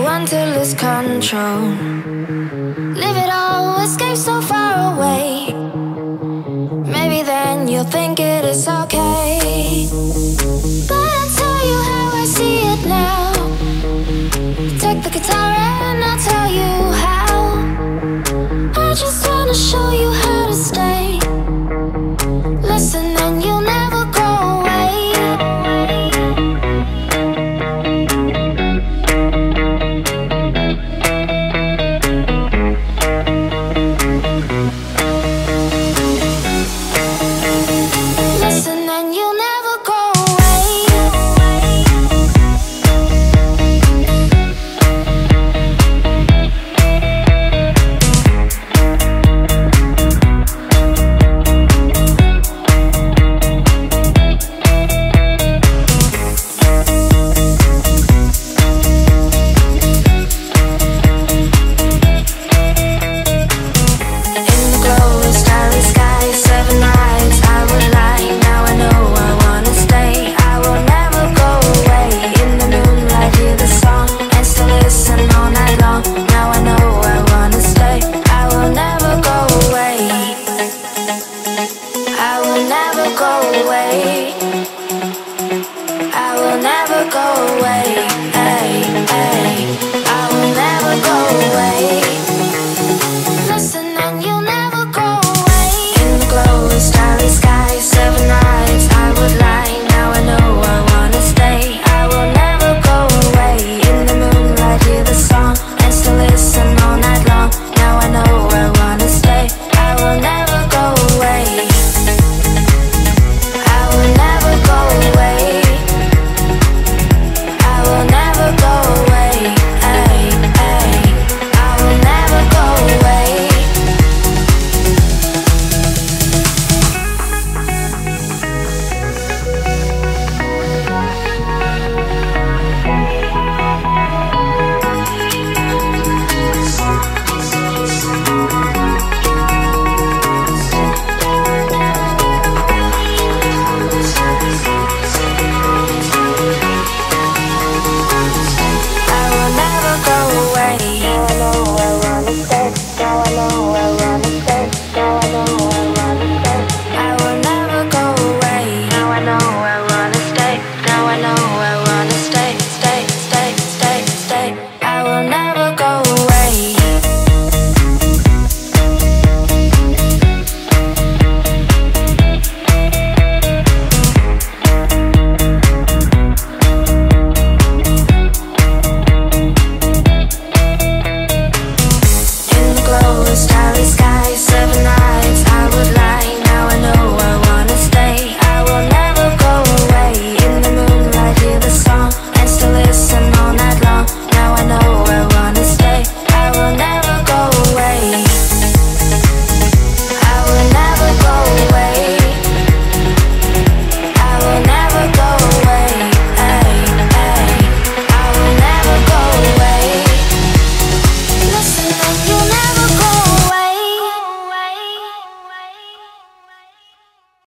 one to lose control. Leave it all, escape so far away. Maybe then you'll think it is okay. But I'll tell you how I see it now. Take the guitar and I'll tell you how. I just wanna show you how to stay. Listen and you'll never go away. Listen and you'll never go away. I will never go away. Ay, ay. I will never go away.